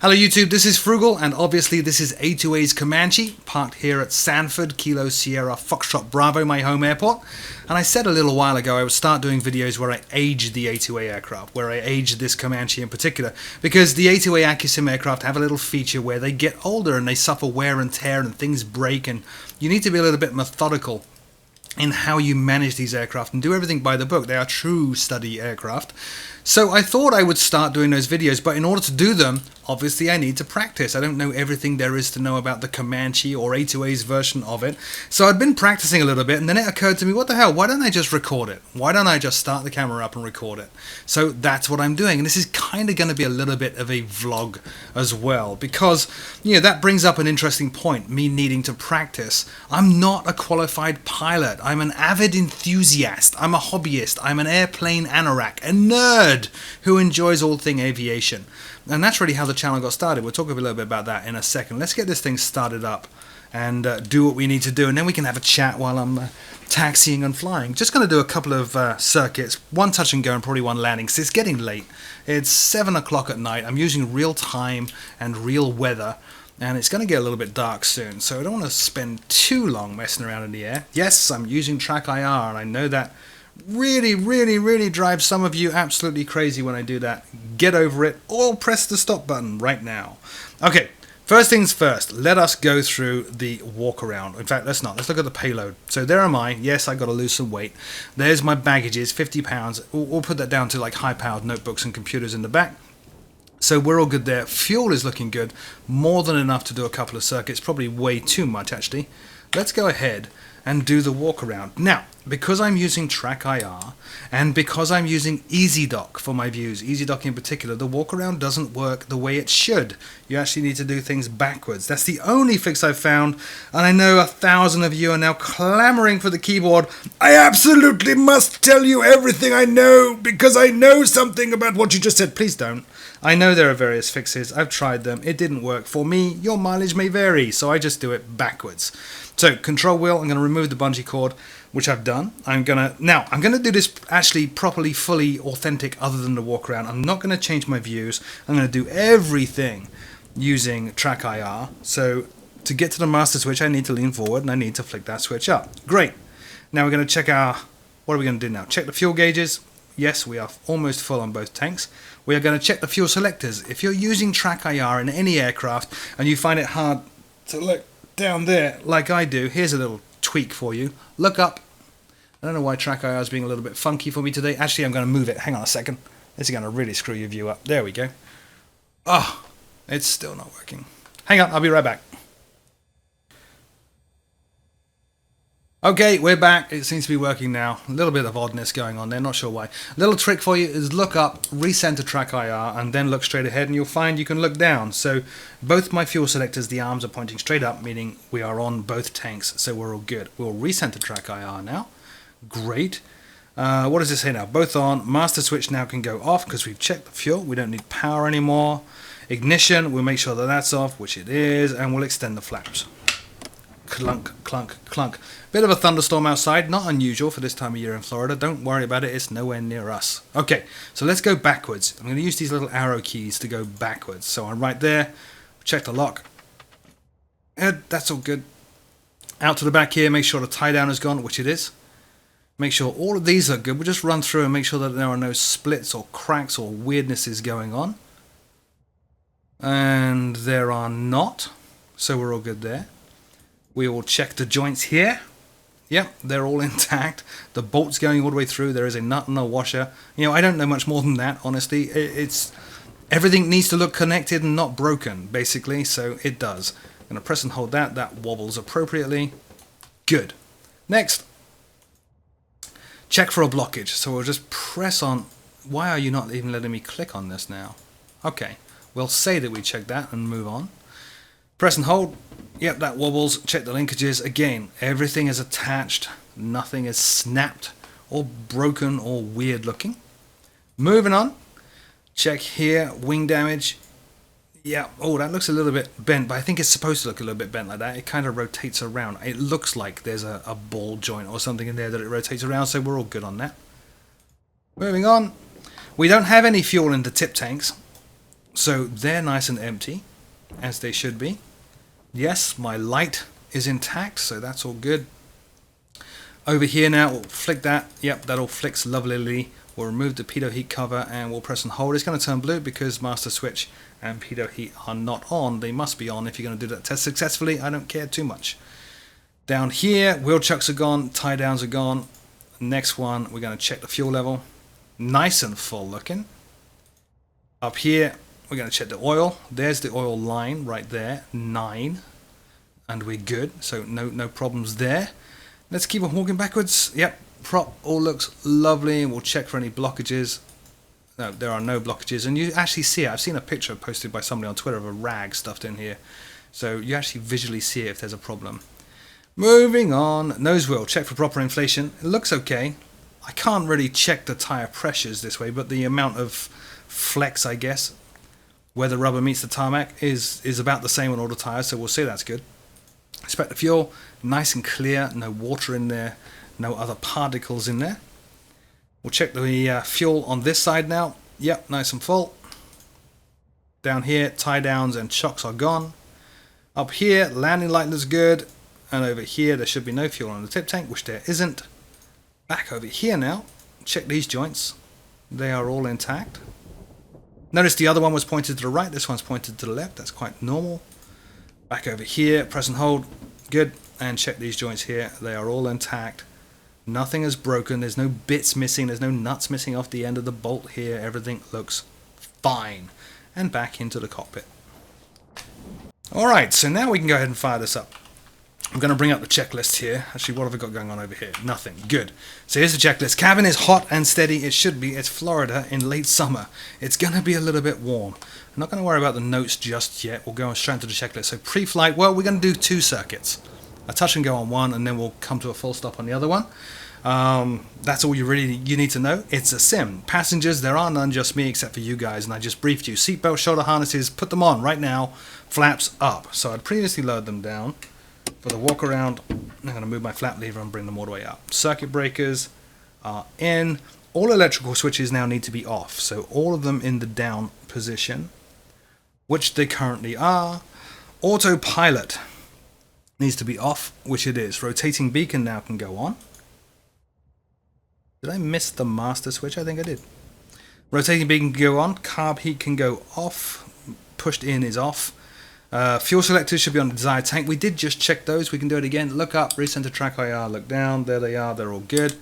Hello YouTube, this is Frugal, and obviously this is A2A's Comanche, parked here at Sanford, Kilo Sierra Foxtrot Bravo, my home airport. And I said a little while ago I would start doing videos where I age the A2A aircraft, where I age this Comanche in particular, because the A2A AccuSim aircraft have a little feature where they get older and they suffer wear and tear and things break, and you need to be a little bit methodical in how you manage these aircraft and do everything by the book. They are true study aircraft. So I thought I would start doing those videos, but in order to do them, obviously I need to practice. I don't know everything there is to know about the Comanche or A2A's version of it. So I'd been practicing a little bit, and then it occurred to me, what the hell, why don't I just record it? Why don't I just start the camera up and record it? So that's what I'm doing, and this is kind of going to be a little bit of a vlog as well, because, you know, that brings up an interesting point, me needing to practice. I'm not a qualified pilot. I'm an avid enthusiast. I'm a hobbyist. I'm an airplane anorak, a nerd who enjoys all thing aviation. And that's really how the channel got started. We'll talk a little bit about that in a second. Let's get this thing started up and do what we need to do, and then we can have a chat while I'm taxiing and flying. Just going to do a couple of circuits, one touch and go and probably one landing, because it's getting late. It's 7 o'clock at night. I'm using real time and real weather, and it's going to get a little bit dark soon, so I don't want to spend too long messing around in the air. Yes, I'm using track IR, and I know that really drives some of you absolutely crazy when I do that. Get over it, or press the stop button right now. Okay, first things first, let us go through the walk around. In fact, let's look at the payload. So there am I. Yes, I got to lose some weight. There's my baggages, 50 pounds. We'll put that down to like high-powered notebooks and computers in the back. So we're all good there. Fuel is looking good. More than enough to do a couple of circuits. Probably way too much, actually. Let's go ahead and do the walk around. Now, because I'm using track IR and because I'm using EasyDock for my views, EasyDock in particular, the walk around doesn't work the way it should. You actually need to do things backwards. That's the only fix I've found, and I know 1,000 of you are now clamoring for the keyboard. I absolutely must tell you everything I know because I know something about what you just said. Please don't. I know there are various fixes. I've tried them. It didn't work for me. Your mileage may vary, so I just do it backwards. So, control wheel, I'm going to remove the bungee cord, which I've done. I'm going to do this actually properly, fully authentic other than the walk around. I'm not going to change my views. I'm going to do everything using track IR. So, to get to the master switch, I need to lean forward and I need to flick that switch up. Great. Now we're going to check what are we going to do now? Check the fuel gauges. Yes, we are almost full on both tanks. We are going to check the fuel selectors. If you're using track IR in any aircraft and you find it hard to look down there like I do, here's a little tweak for you. Look up. I don't know why track IR is being a little bit funky for me today. Actually, I'm going to move it. Hang on a second. This is going to really screw your view up. There we go. Oh, it's still not working. Hang on, I'll be right back. Okay, we're back. It seems to be working now. A little bit of oddness going on there, not sure why. A little trick for you is look up, recenter track IR, and then look straight ahead, and you'll find you can look down. So both my fuel selectors, the arms are pointing straight up, meaning we are on both tanks, so we're all good. We'll recenter track IR now. Great. What does it say now? Both on. Master switch now can go off because we've checked the fuel. We don't need power anymore. Ignition, we'll make sure that that's off, which it is, and we'll extend the flaps. Clunk, clunk, clunk. Bit of a thunderstorm outside, not unusual for this time of year in Florida. Don't worry about it, it's nowhere near us. Okay, so let's go backwards. I'm going to use these little arrow keys to go backwards. So I'm right there, check the lock. That's all good. Out to the back here, make sure the tie down is gone, which it is. Make sure all of these are good. We'll just run through and make sure that there are no splits or cracks or weirdnesses going on. And there are not, so we're all good there. We will check the joints here. Yep, they're all intact. The bolt's going all the way through. There is a nut and a washer. You know, I don't know much more than that, honestly. It's everything needs to look connected and not broken, basically, so it does. I'm going to press and hold that. That wobbles appropriately. Good. Next. Check for a blockage. So we'll just press on. Why are you not even letting me click on this now? Okay, we'll say that we checked that and move on. Press and hold. Yep, that wobbles. Check the linkages. Again, everything is attached. Nothing is snapped or broken or weird looking. Moving on. Check here. Wing damage. Yeah. Oh, that looks a little bit bent, but I think it's supposed to look a little bit bent like that. It kind of rotates around. It looks like there's a ball joint or something in there that it rotates around, so we're all good on that. Moving on. We don't have any fuel in the tip tanks. So they're nice and empty, as they should be. Yes, my light is intact, so that's all good. Over here now, we'll flick that. Yep, that all flicks lovelyly. We'll remove the pitot heat cover and we'll press and hold. It's going to turn blue because master switch and pitot heat are not on. They must be on if you're going to do that test successfully. I don't care too much. Down here, wheel chucks are gone, tie downs are gone. Next one, we're going to check the fuel level. Nice and full looking. Up here, we're going to check the oil. There's the oil line right there, 9. And we're good, so no problems there. Let's keep on walking backwards. Yep, prop all looks lovely. We'll check for any blockages. No, there are no blockages. And you actually see it. I've seen a picture posted by somebody on Twitter of a rag stuffed in here. So you actually visually see it if there's a problem. Moving on. Nose wheel, check for proper inflation. It looks okay. I can't really check the tire pressures this way, but the amount of flex, I guess, where the rubber meets the tarmac is about the same on all the tires, so we'll say that's good. Inspect the fuel, nice and clear, no water in there, no other particles in there. We'll check the fuel on this side now. Yep, nice and full. Down here, tie downs and chocks are gone. Up here, landing light looks good. And over here, there should be no fuel on the tip tank, which there isn't. Back over here now, check these joints. They are all intact. Notice the other one was pointed to the right, this one's pointed to the left. That's quite normal. Back over here, press and hold, good, and check these joints here, they are all intact. Nothing is broken, there's no bits missing, there's no nuts missing off the end of the bolt here, everything looks fine. And back into the cockpit. Alright, so now we can go ahead and fire this up. I'm going to bring up the checklist here. Actually, what have we got going on over here? Nothing. Good. So here's the checklist. Cabin is hot and steady. It should be. It's Florida in late summer. It's going to be a little bit warm. I'm not going to worry about the notes just yet. We'll go straight into the checklist. So pre-flight, well, we're going to do 2 circuits. A touch and go on one, and then we'll come to a full stop on the other one. That's all you need to know. It's a sim. Passengers, there are none, just me, except for you guys, and I just briefed you. Seatbelt, shoulder harnesses, put them on right now. Flaps up. So I'd previously lowered them down. For the walk around, I'm going to move my flap lever and bring them all the way up. Circuit breakers are in. All electrical switches now need to be off. So all of them in the down position, which they currently are. Autopilot needs to be off, which it is. Rotating beacon now can go on. Did I miss the master switch? I think I did. Rotating beacon can go on. Carb heat can go off. Pushed in is off. Fuel selectors should be on the desired tank. We did just check those. We can do it again. Look up, recenter track IR, look down. There they are. They're all good.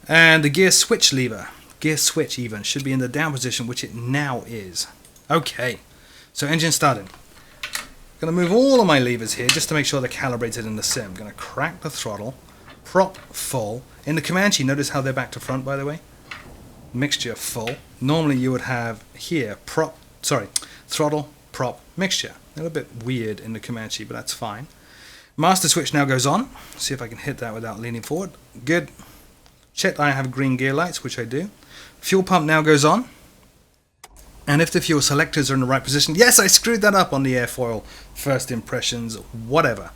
And the gear switch lever, gear switch even, should be in the down position, which it now is. Okay, so engine started. I'm going to move all of my levers here just to make sure they're calibrated in the sim. I'm going to crack the throttle, prop full. In the Comanche, notice how they're back to front, by the way. Mixture full. Normally you would have here, throttle, prop, mixture. A little bit weird in the Comanche, but that's fine. Master switch now goes on. See if I can hit that without leaning forward. Good. Check I have green gear lights, which I do. Fuel pump now goes on. And if the fuel selectors are in the right position, yes, I screwed that up on the airfoil. First impressions, whatever.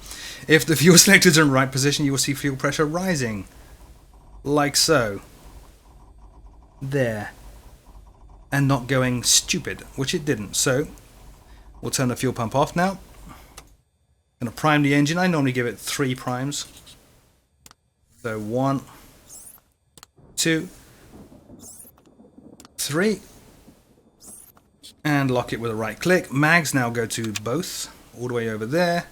If the fuel selectors are in the right position, you will see fuel pressure rising. Like so. There. And not going stupid, which it didn't. So we'll turn the fuel pump off now. Going to prime the engine. I normally give it 3 primes. So 1, 2, 3. And lock it with a right click. Mags now go to both. All the way over there.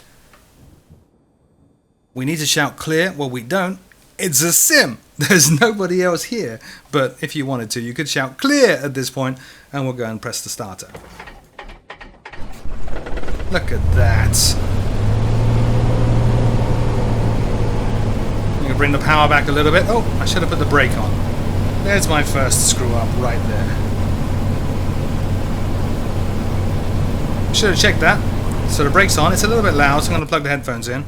We need to shout clear. Well, we don't. It's a sim. There's nobody else here. But if you wanted to, you could shout clear at this point. And we'll go and press the starter. Look at that. I'm going to bring the power back a little bit. Oh, I should have put the brake on. There's my first screw up right there. Should have checked that. So the brake's on. It's a little bit loud, so I'm going to plug the headphones in.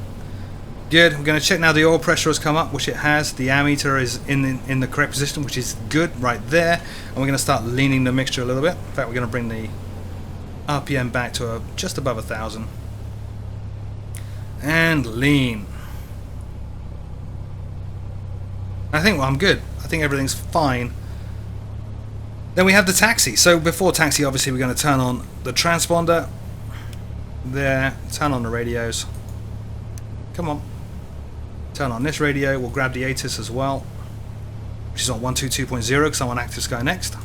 Good. We're going to check now the oil pressure has come up, which it has. The ammeter is in the correct position, which is good right there. And we're going to start leaning the mixture a little bit. In fact, we're going to bring the RPM back to just above 1,000. And lean. I think I'm good. I think everything's fine. Then we have the taxi. So before taxi, obviously we're going to turn on the transponder. There, turn on the radios. Come on. Turn on this radio. We'll grab the ATIS as well, which is on 122.0 because I'm on Active Sky next.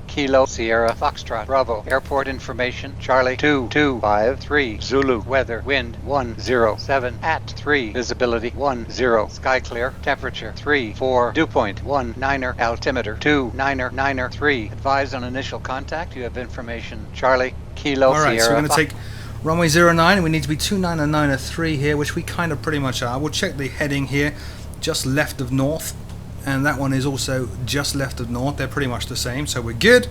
Kilo Sierra Foxtrot Bravo Airport information Charlie 2253 Zulu weather wind 107 at 3 visibility 10 sky clear temperature 34 dew point 19er altimeter 2993 advise on initial contact you have information Charlie Kilo Alright, Sierra so we're going to take runway 09 and we need to be 29903 here, which we kind of pretty much are. We'll check the heading here, just left of north. And that one is also just left of north. They're pretty much the same, so we're good.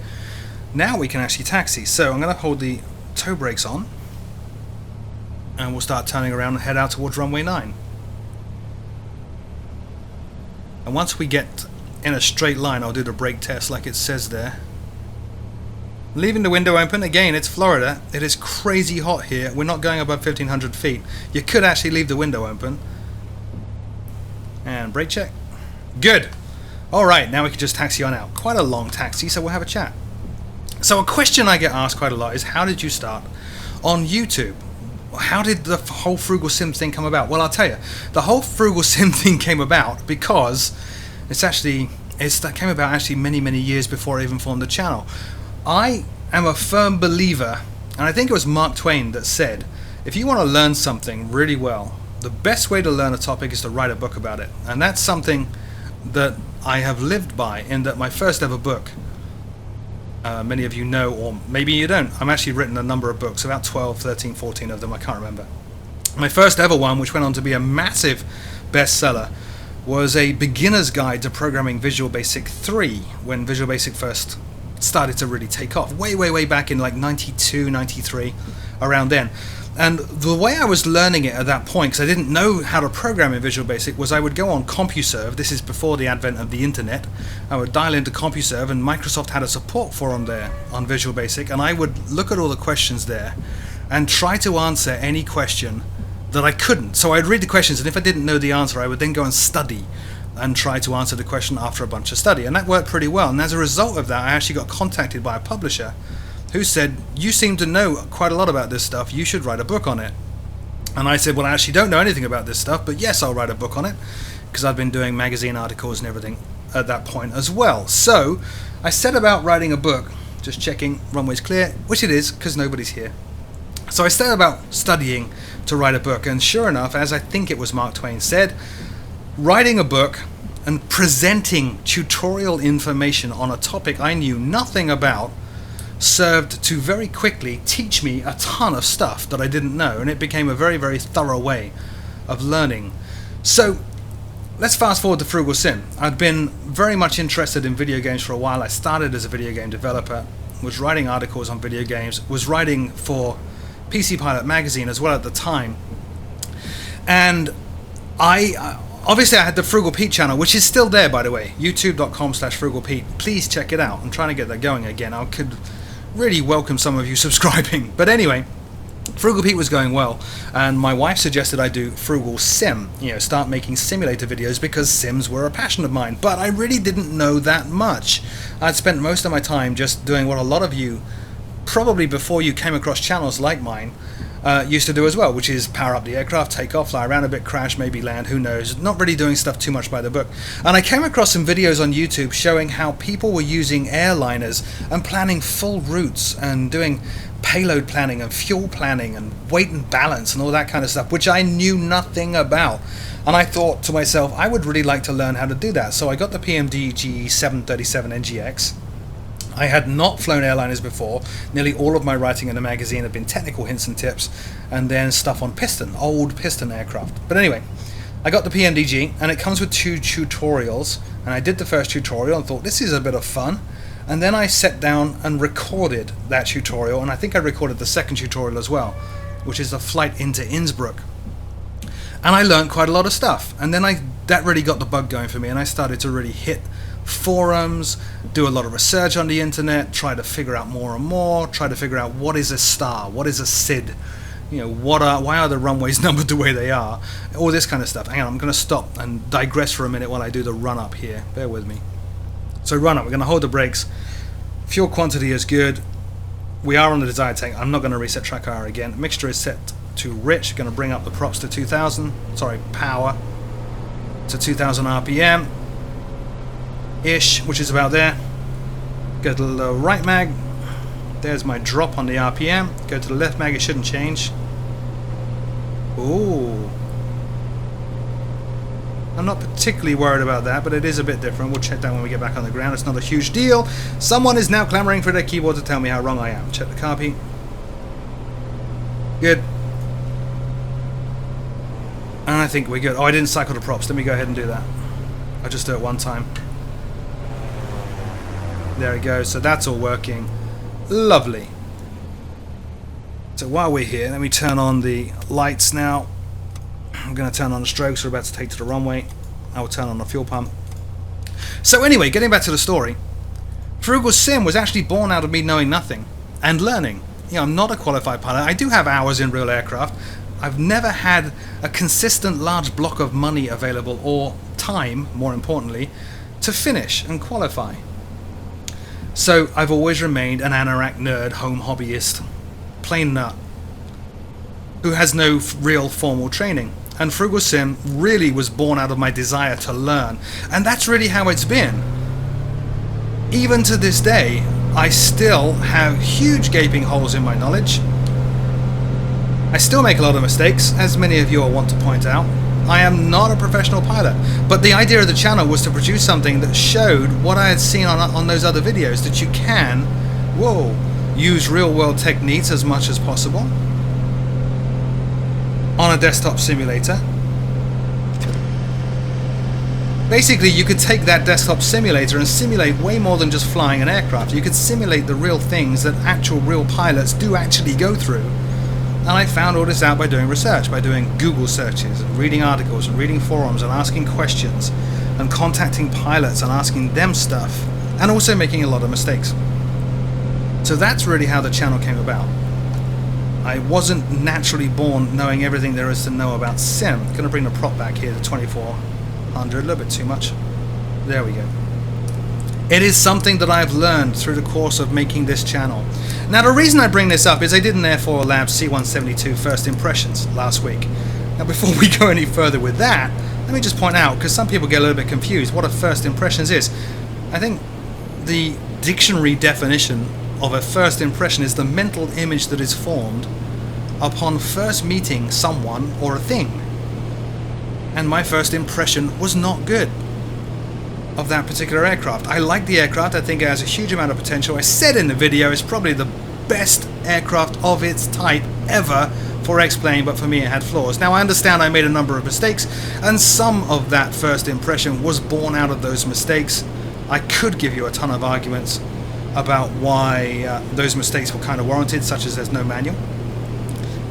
Now we can actually taxi. So I'm going to hold the toe brakes on and we'll start turning around and head out towards runway 9. And once we get in a straight line, I'll do the brake test like it says there. Leaving the window open. Again, it's Florida. It is crazy hot here. We're not going above 1500 feet. You could actually leave the window open. And brake check. Good. Alright, now we can just taxi on out. Quite a long taxi, so we'll have a chat. So a question I get asked quite a lot is, how did you start on YouTube? How did the whole Frugal Sim thing come about? Well, I'll tell you. The whole Frugal Sim thing came about because it came about actually many years before I even formed the channel. I am a firm believer, and I think it was Mark Twain that said, if you want to learn something really well, the best way to learn a topic is to write a book about it. And that's something that I have lived by, in that my first ever book, many of you know, or maybe you don't, I'm actually written a number of books, about 12, 13, 14 of them, I can't remember. My first ever one, which went on to be a massive bestseller, was a beginner's guide to programming Visual Basic 3, when Visual Basic first started to really take off, way back in like 92, 93, around then. And the way I was learning it at that point, because I didn't know how to program in Visual Basic, was I would go on CompuServe. This is before the advent of the internet. I would dial into CompuServe, and Microsoft had a support forum there on Visual Basic, and I would look at all the questions there and try to answer any question that I couldn't. So I'd read the questions, and if I didn't know the answer, I would then go and study and try to answer the question after a bunch of study. And that worked pretty well. And as a result of that, I actually got contacted by a publisher who said, you seem to know quite a lot about this stuff, you should write a book on it. And I said, well, I actually don't know anything about this stuff, but yes, I'll write a book on it, because I've been doing magazine articles and everything at that point as well. So I set about writing a book, just checking runway's clear, which it is, because nobody's here. So I set about studying to write a book, and sure enough, as I think it was Mark Twain said, writing a book and presenting tutorial information on a topic I knew nothing about served to very quickly teach me a ton of stuff that I didn't know, and it became a very thorough way of learning. So let's fast forward to Frugal Sim. I'd been very much interested in video games for a while. I started as a video game developer, was writing articles on video games, was writing for PC Pilot magazine as well at the time, and obviously I had the Frugal Pete channel, which is still there, by the way, youtube.com/frugalpete. Please check it out. I'm trying to get that going again. I could really welcome some of you subscribing. But anyway, Frugal Pete was going well, and my wife suggested I do Frugal Sim, start making simulator videos, because sims were a passion of mine. But I really didn't know that much. I'd spent most of my time just doing what a lot of you, probably before you came across channels like mine, used to do as well, which is power up the aircraft, take off, fly around a bit, crash, maybe land, who knows. Not really doing stuff too much by the book. And I came across some videos on YouTube showing how people were using airliners and planning full routes and doing payload planning and fuel planning and weight and balance and all that kind of stuff, which I knew nothing about. And I thought to myself, I would really like to learn how to do that. So I got the PMDG 737 NGX. I had not flown airliners before. Nearly all of my writing in the magazine had been technical hints and tips, and then stuff on piston, old piston aircraft. But anyway, I got the PMDG, and it comes with 2 tutorials, and I did the first tutorial and thought, this is a bit of fun. And then I sat down and recorded that tutorial, and I think I recorded the second tutorial as well, which is the flight into Innsbruck. And I learned quite a lot of stuff, and then that really got the bug going for me, and I started to really hit forums, do a lot of research on the internet, try to figure out more and more, try to figure out what is a star, what is a SID, why are the runways numbered the way they are, all this kind of stuff. Hang on, I'm going to stop and digress for a minute while I do the run up here. Bear with me. So run up, we're going to hold the brakes. Fuel quantity is good. We are on the desired tank. I'm not going to reset track hour again. Mixture is set to rich. Going to bring up the props to 2000. Sorry, power to 2000 RPM ish, which is about there. Go to the right mag. There's my drop on the RPM. Go to the left mag. It shouldn't change. Ooh. I'm not particularly worried about that, but it is a bit different. We'll check that when we get back on the ground. It's not a huge deal. Someone is now clamoring for their keyboard to tell me how wrong I am. Check the copy. Good. And I think we're good. Oh, I didn't cycle the props. Let me go ahead and do that. I'll just do it one time. There we go. So that's all working. Lovely. So while we're here, let me turn on the lights now. I'm going to turn on the strokes we're about to take to the runway. I will turn on the fuel pump. So anyway, getting back to the story. Frugal Sim was actually born out of me knowing nothing and learning. You know, I'm not a qualified pilot. I do have hours in real aircraft. I've never had a consistent large block of money available, or time, more importantly, to finish and qualify. So I've always remained an anorak nerd, home hobbyist, plain nut, who has no real formal training. And Frugal Sim really was born out of my desire to learn. And that's really how it's been. Even to this day, I still have huge gaping holes in my knowledge. I still make a lot of mistakes, as many of you will want to point out. I am not a professional pilot, but the idea of the channel was to produce something that showed what I had seen on those other videos, that you can, use real-world techniques as much as possible on a desktop simulator. Basically, you could take that desktop simulator and simulate way more than just flying an aircraft. You could simulate the real things that actual real pilots do actually go through. And I found all this out by doing research, by doing Google searches, and reading articles, and reading forums, and asking questions, and contacting pilots and asking them stuff, and also making a lot of mistakes. So that's really how the channel came about. I wasn't naturally born knowing everything there is to know about sim. Going to bring the prop back here to 2400, a little bit too much. There we go. It is something that I've learned through the course of making this channel. Now the reason I bring this up is I did an Air 4 Lab C-172 first impressions last week. Now before we go any further with that, let me just point out, because some people get a little bit confused, what a first impressions is. I think the dictionary definition of a first impression is the mental image that is formed upon first meeting someone or a thing. And my first impression was not good of that particular aircraft. I like the aircraft. I think it has a huge amount of potential. I said in the video it's probably the best aircraft of its type ever for X-Plane, but for me it had flaws. Now I understand I made a number of mistakes, and some of that first impression was born out of those mistakes. I could give you a ton of arguments about why those mistakes were kind of warranted, such as there's no manual.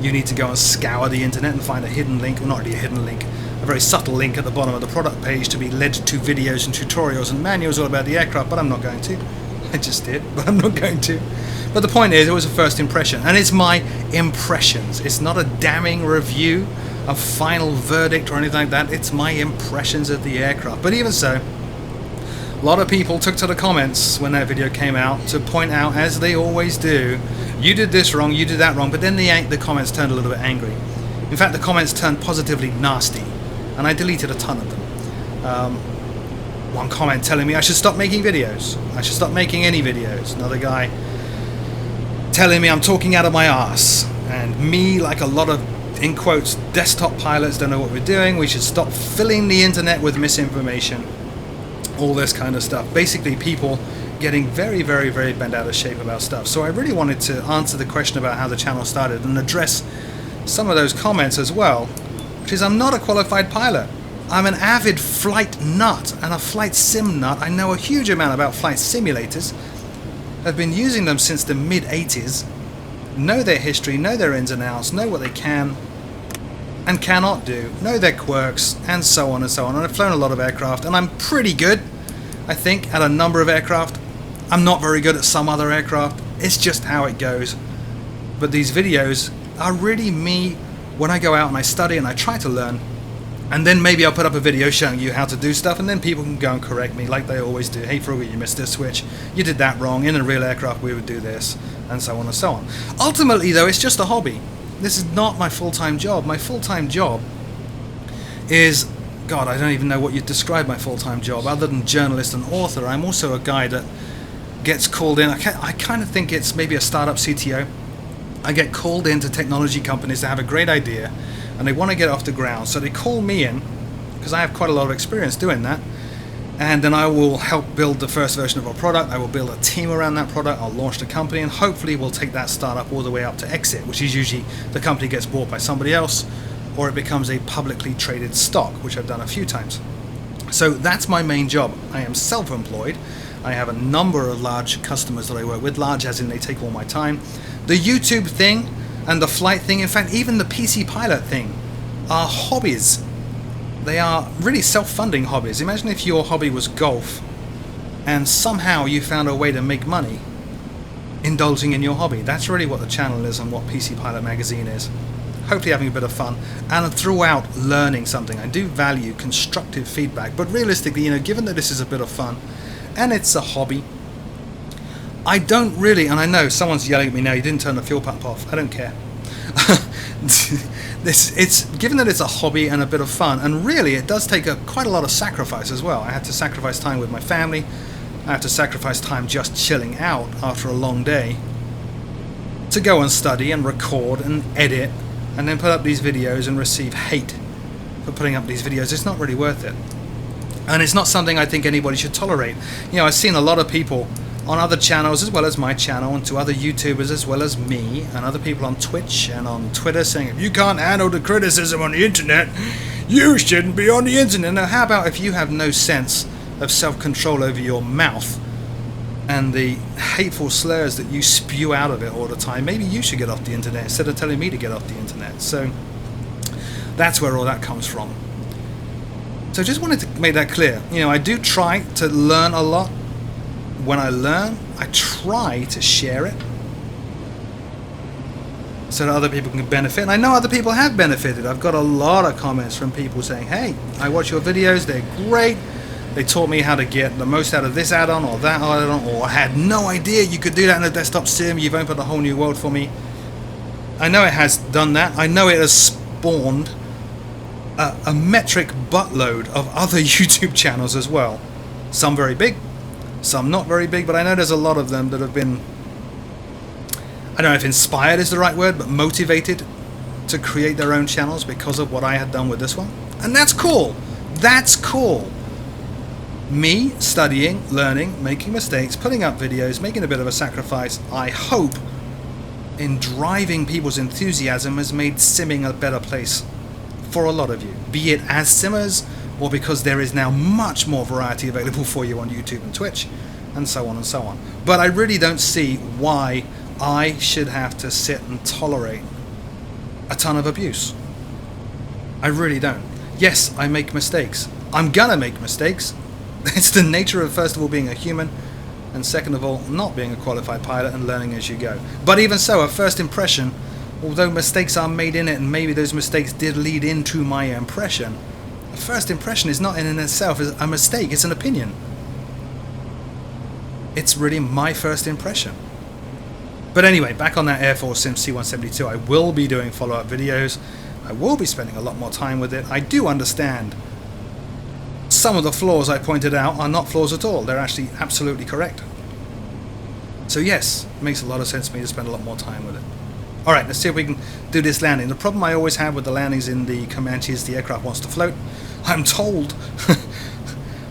You need to go and scour the internet and find a hidden link, well, not really a hidden link, a very subtle link at the bottom of the product page to be led to videos and tutorials and manuals all about the aircraft, but I'm not going to. I just did, but I'm not going to. But the point is, it was a first impression, and it's my impressions. It's not a damning review, a final verdict or anything like that. It's my impressions of the aircraft. But even so, a lot of people took to the comments when that video came out to point out, as they always do, you did this wrong, you did that wrong, but then the comments turned a little bit angry. In fact, the comments turned positively nasty, and I deleted a ton of them. One comment telling me I should stop making videos. I should stop making any videos. Another guy telling me I'm talking out of my arse. And me, like a lot of, in quotes, desktop pilots, don't know what we're doing. We should stop filling the internet with misinformation. All this kind of stuff. Basically, people getting very, very, very bent out of shape about stuff. So I really wanted to answer the question about how the channel started and address some of those comments as well, which is I'm not a qualified pilot. I'm an avid flight nut and a flight sim nut. I know a huge amount about flight simulators. I've been using them since the mid-80s. Know their history, know their ins and outs, know what they can and cannot do, know their quirks, and so on and so on. And I've flown a lot of aircraft, and I'm pretty good, I think, at a number of aircraft. I'm not very good at some other aircraft. It's just how it goes. But these videos are really me when I go out and I study and I try to learn. And then maybe I'll put up a video showing you how to do stuff, and then people can go and correct me like they always do. Hey Frugal, you missed this switch, you did that wrong, in a real aircraft we would do this, and so on and so on. Ultimately though, it's just a hobby. This is not my full-time job. My full-time job is, God, I don't even know what you'd describe my full-time job, other than journalist and author. I'm also a guy that gets called in. I kind of think it's maybe a startup CTO. I get called into technology companies that have a great idea, and they want to get off the ground, so they call me in because I have quite a lot of experience doing that, and then I will help build the first version of a product. I will build a team around that product. I'll launch the company, and hopefully we'll take that startup all the way up to exit, which is usually the company gets bought by somebody else, or it becomes a publicly traded stock, which I've done a few times. So that's my main job. I am self-employed. I have a number of large customers that I work with, large as in they take all my time. The YouTube thing and the flight thing, in fact even the PC pilot thing, are hobbies. They are really self-funding hobbies. Imagine if your hobby was golf and somehow you found a way to make money indulging in your hobby. That's really what the channel is and what PC Pilot magazine is. Hopefully having a bit of fun, and throughout learning something. I do value constructive feedback, but realistically, you know, given that this is a bit of fun and it's a hobby, I don't really, and I know someone's yelling at me now, you didn't turn the fuel pump off. I don't care. It's given that it's a hobby and a bit of fun, and really it does take quite a lot of sacrifice as well. I have to sacrifice time with my family. I have to sacrifice time just chilling out after a long day to go and study and record and edit and then put up these videos and receive hate for putting up these videos. It's not really worth it. And it's not something I think anybody should tolerate. You know, I've seen a lot of people on other channels as well as my channel, and to other YouTubers as well as me, and other people on Twitch and on Twitter saying, if you can't handle the criticism on the internet, you shouldn't be on the internet. Now, how about if you have no sense of self-control over your mouth and the hateful slurs that you spew out of it all the time? Maybe you should get off the internet instead of telling me to get off the internet. So that's where all that comes from. So just wanted to make that clear. You know, I do try to learn a lot. When I learn, I try to share it so that other people can benefit. And I know other people have benefited. I've got a lot of comments from people saying, hey, I watch your videos, they're great. They taught me how to get the most out of this add-on or that add-on, or I had no idea you could do that in a desktop sim. You've opened a whole new world for me. I know it has done that. I know it has spawned a metric buttload of other YouTube channels as well. Some very big, some not very big, but I know there's a lot of them that have been, I don't know if inspired is the right word, but motivated to create their own channels because of what I had done with this one. And that's cool. That's cool. Me studying, learning, making mistakes, putting up videos, making a bit of a sacrifice, I hope, in driving people's enthusiasm has made simming a better place for a lot of you. Be it as simmers, or because there is now much more variety available for you on YouTube and Twitch, and so on and so on. But I really don't see why I should have to sit and tolerate a ton of abuse. I really don't. Yes, I make mistakes. I'm gonna make mistakes. It's the nature of, first of all, being a human, and second of all, not being a qualified pilot and learning as you go. But even so, a first impression, although mistakes are made in it, and maybe those mistakes did lead into my impression, a first impression is not in itself a mistake, it's an opinion. It's really my first impression. But anyway, back on that Air Force Sim C-172, I will be doing follow-up videos. I will be spending a lot more time with it. I do understand some of the flaws I pointed out are not flaws at all. They're actually absolutely correct. So yes, it makes a lot of sense to me to spend a lot more time with it. Alright, let's see if we can do this landing. The problem I always have with the landings in the Comanche is the aircraft wants to float. I'm told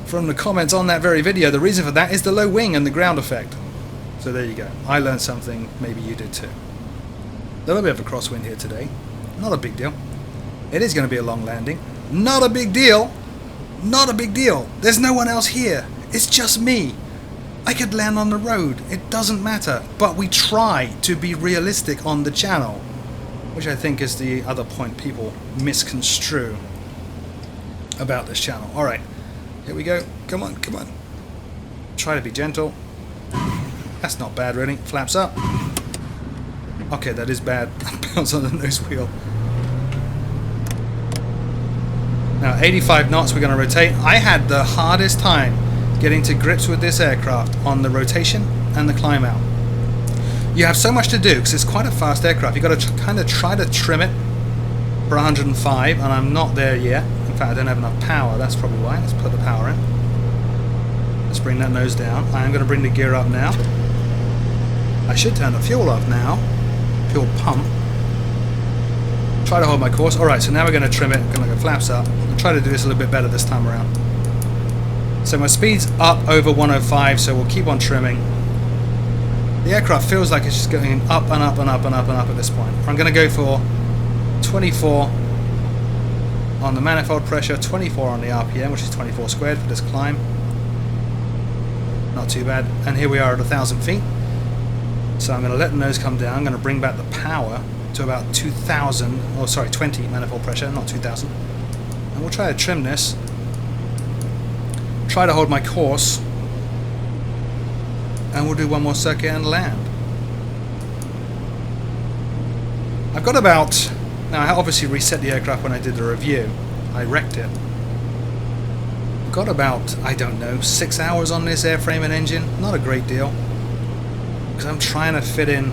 from the comments on that very video, the reason for that is the low wing and the ground effect. So there you go. I learned something, maybe you did too. A little bit of a crosswind here today. Not a big deal. It is going to be a long landing. Not a big deal. Not a big deal. There's no one else here. It's just me. I could land on the road. It doesn't matter. But we try to be realistic on the channel, which I think is the other point people misconstrue about this channel. Alright, here we go. Come on, come on. Try to be gentle. That's not bad, really. Flaps up. Okay, that is bad. Bounce on the nose wheel. Now 85 knots, we're going to rotate. I had the hardest time getting to grips with this aircraft on the rotation and the climb out. You have so much to do because it's quite a fast aircraft. You've got to kind of try to trim it for 105, and I'm not there yet. In fact, I don't have enough power. That's probably why. Let's put the power in. Let's bring that nose down. I'm going to bring the gear up now. I should turn the fuel off now. Fuel pump. Try to hold my course. Alright, so now we're going to trim it. Going to go flaps up. I'll try to do this a little bit better this time around. So my speed's up over 105, so we'll keep on trimming. The aircraft feels like it's just going up and up and up and up and up at this point. I'm going to go for 24 on the manifold pressure, 24 on the RPM, which is 24 squared for this climb. Not too bad. And here we are at 1,000 feet. So I'm going to let the nose come down. I'm going to bring back the power to about 2,000, oh sorry, 20 manifold pressure, not 2,000. And we'll try to trim this. Try to hold my course. And we'll do one more circuit and land. I've got about... Now I obviously reset the aircraft when I did the review. I wrecked it. I've got about, I don't know, 6 hours on this airframe and engine. Not a great deal. Because I'm trying to fit in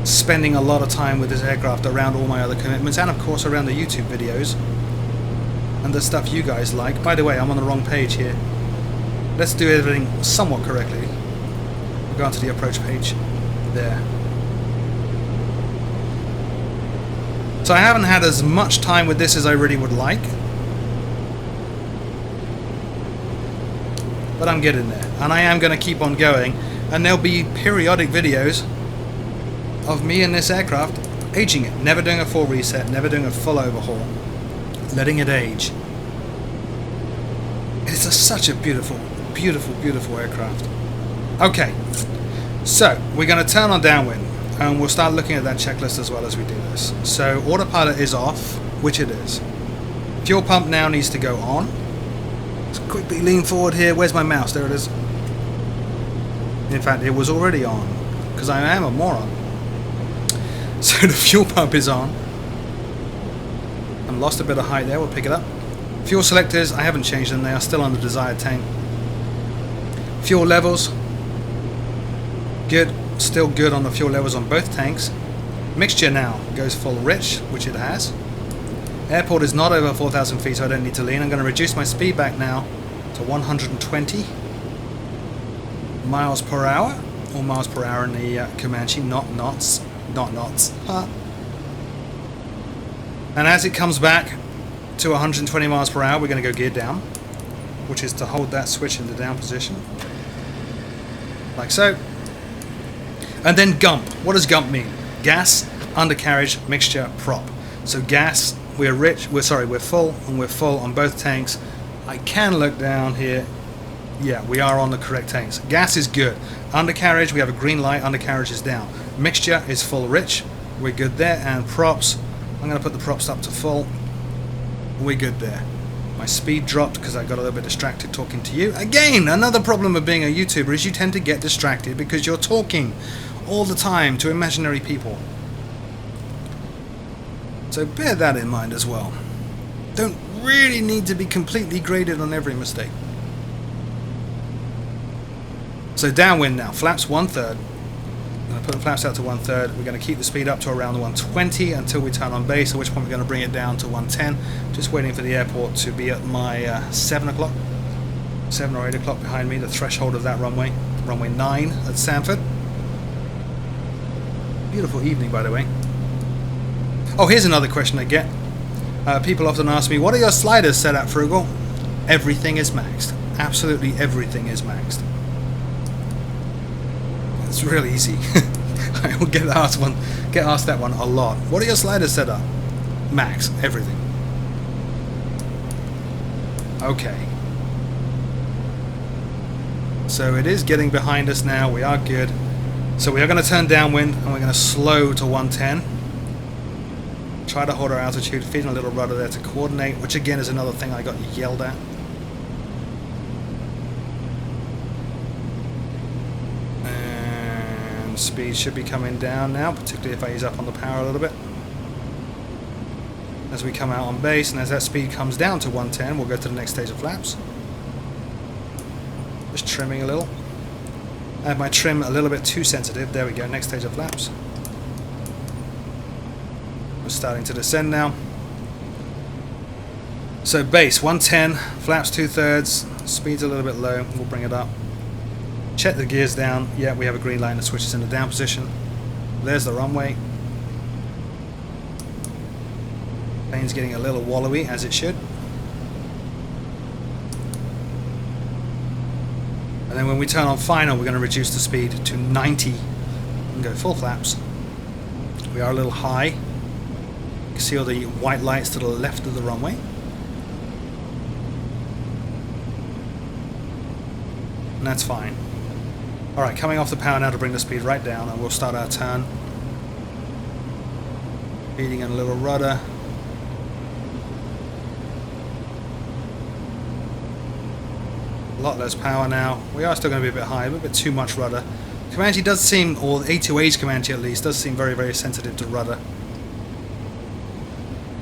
spending a lot of time with this aircraft around all my other commitments, and of course around the YouTube videos and the stuff you guys like. By the way, I'm on the wrong page here. Let's do everything somewhat correctly. We'll go onto the approach page there. So I haven't had as much time with this as I really would like, but I'm getting there, and I am going to keep on going. And there'll be periodic videos of me in this aircraft aging it, never doing a full reset, never doing a full overhaul, letting it age. It's such a beautiful, beautiful, beautiful aircraft. Okay, so we're going to turn on downwind, and we'll start looking at that checklist as well as we do this. So autopilot is off, which it is. Fuel pump now needs to go on. Let's quickly lean forward here. Where's my mouse? There it is. In fact, it was already on, because I am a moron. So the fuel pump is on. I've lost a bit of height there, we'll pick it up. Fuel selectors, I haven't changed them, they are still on the desired tank. Fuel levels, good, still good on the fuel levels on both tanks. Mixture now goes full rich, which it has. Airport is not over 4,000 feet, so I don't need to lean. I'm going to reduce my speed back now to 120 miles per hour, or miles per hour in the Comanche, not knots. Huh. And as it comes back to 120 miles per hour, we're going to go gear down, which is to hold that switch in the down position, like so. And then gump. What does gump mean? Gas, undercarriage, mixture, prop. So gas, we're full, and we're full on both tanks. I can look down here. Yeah, we are on the correct tanks. Gas is good. Undercarriage, we have a green light, undercarriage is down. Mixture is full rich, we're good there. And props, I'm going to put the props up to full, we're good there. My speed dropped because I got a little bit distracted talking to you. Again, another problem of being a YouTuber is you tend to get distracted because you're talking all the time to imaginary people. So bear that in mind as well. Don't really need to be completely graded on every mistake. So downwind now, flaps 1/3. I'm going to put the flaps out to 1/3. We're going to keep the speed up to around 120 until we turn on base, at which point we're going to bring it down to 110. Just waiting for the airport to be at my 7 o'clock, 7 or 8 o'clock behind me, the threshold of that runway, runway 9 at Sanford. Beautiful evening, by the way. Oh, here's another question I get. People often ask me, what are your sliders set at, Frugal? Everything is maxed. Absolutely everything is maxed. It's really easy. I will get asked that one a lot. What are your sliders set up? Max, everything. Okay. So it is getting behind us now. We are good. So we are going to turn downwind and we're going to slow to 110. Try to hold our altitude, feeding a little rudder there to coordinate, which again is another thing I got yelled at. And speed should be coming down now, particularly if I ease up on the power a little bit. as we come out on base, and as that speed comes down to 110, we'll go to the next stage of flaps. Just trimming a little. I have my trim a little bit too sensitive. There we go, next stage of flaps. We're starting to descend now. So base 110, flaps 2/3, speed's a little bit low, we'll bring it up. Check the gears down. Yeah, we have a green light and the switch is in the down position. There's the runway. Plane's getting a little wallowy, as it should. And then when we turn on final, we're going to reduce the speed to 90 and go full flaps. We are a little high. You can see all the white lights to the left of the runway. And that's fine. Alright, coming off the power now to bring the speed right down, and we'll start our turn. Feeding in a little rudder. A lot less power now. We are still going to be a bit high, but a bit too much rudder. Comanche does seem, or A2A's Comanche at least, does seem very, very sensitive to rudder.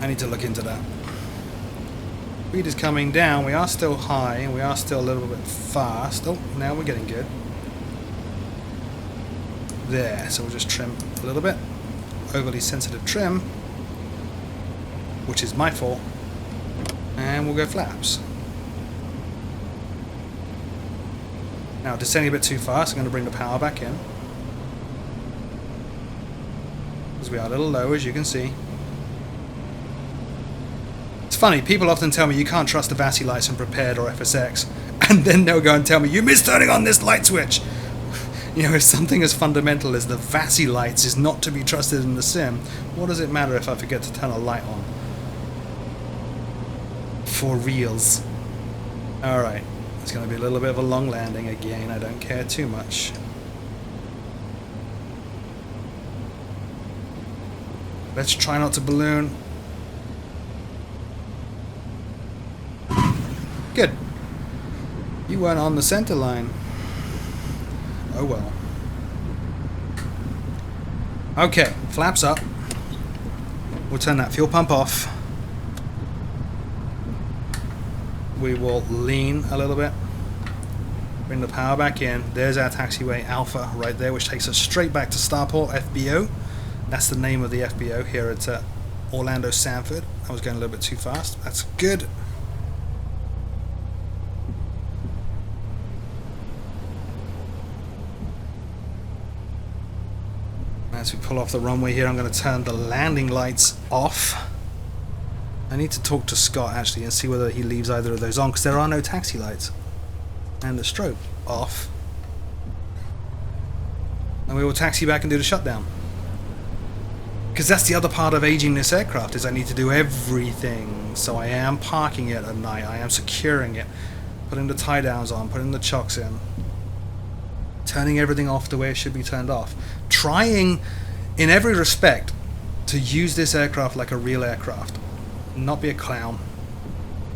I need to look into that. Speed is coming down. We are still high, and we are still a little bit fast. Oh, now we're getting good. There, so we'll just trim a little bit. Overly sensitive trim, which is my fault. And we'll go flaps. Now, descending a bit too fast, I'm going to bring the power back in. Because we are a little low, as you can see. It's funny, people often tell me you can't trust the VASI lights in Prepared or FSX, and then they'll go and tell me, you missed turning on this light switch! You know, if something as fundamental as the VASI lights is not to be trusted in the sim, what does it matter if I forget to turn a light on? For reals. Alright. It's going to be a little bit of a long landing again. I don't care too much. Let's try not to balloon. Good. You weren't on the center line. Oh well. Okay, flaps up. We'll turn that fuel pump off. We will lean a little bit, bring the power back in. There's our taxiway Alpha right there, which takes us straight back to Starport FBO. That's the name of the FBO here at Orlando Sanford. I was going a little bit too fast. That's good. As we pull off the runway here, I'm going to turn the landing lights off. I need to talk to Scott actually and see whether he leaves either of those on, because there are no taxi lights. And the strobe off. And we will taxi back and do the shutdown. Because that's the other part of aging this aircraft, is I need to do everything. So I am parking it at night, I am securing it, putting the tie downs on, putting the chocks in, turning everything off the way it should be turned off. Trying, in every respect, to use this aircraft like a real aircraft. Not be a clown,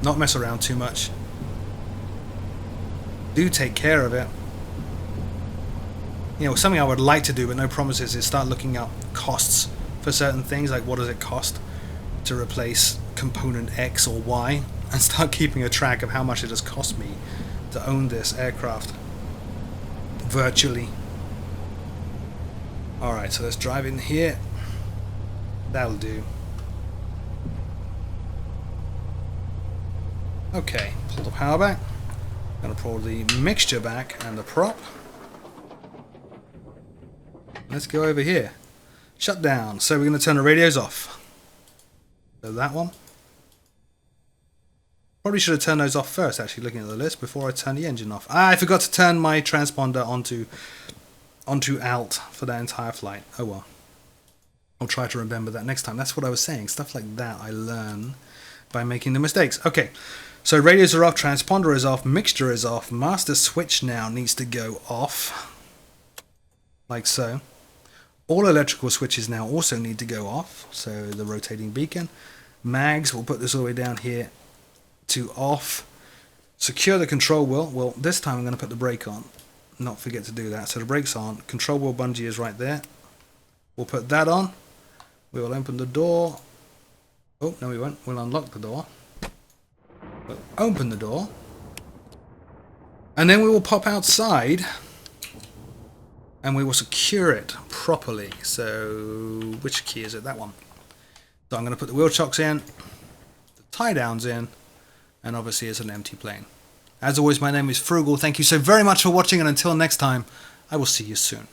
not mess around too much. Do take care of it. You know, something I would like to do, but no promises, is start looking up costs for certain things, like what does it cost to replace component X or Y, and start keeping a track of how much it has cost me to own this aircraft virtually. Alright, so let's drive in here. That'll do. Okay, pull the power back. Gonna pull the mixture back and the prop. Let's go over here. Shutdown. So we're gonna turn the radios off. So that one. Probably should have turned those off first, actually, looking at the list, before I turn the engine off. Ah, I forgot to turn my transponder onto alt for that entire flight. Oh well. I'll try to remember that next time. That's what I was saying. Stuff like that I learn by making the mistakes. Okay. So radios are off, transponder is off, mixture is off, master switch now needs to go off, like so. All electrical switches now also need to go off, so the rotating beacon. Mags, we'll put this all the way down here to off. Secure the control wheel. Well, this time I'm going to put the brake on, not forget to do that. So the brake's on, control wheel bungee is right there. We'll put that on. We will open the door. Oh, no we won't. We'll unlock the door. We'll open the door. And then we will pop outside. And we will secure it properly. So, which key is it? That one. So I'm going to put the wheel chocks in. The tie downs in. And obviously it's an empty plane. As always, my name is Frugal. Thank you so very much for watching. And until next time, I will see you soon.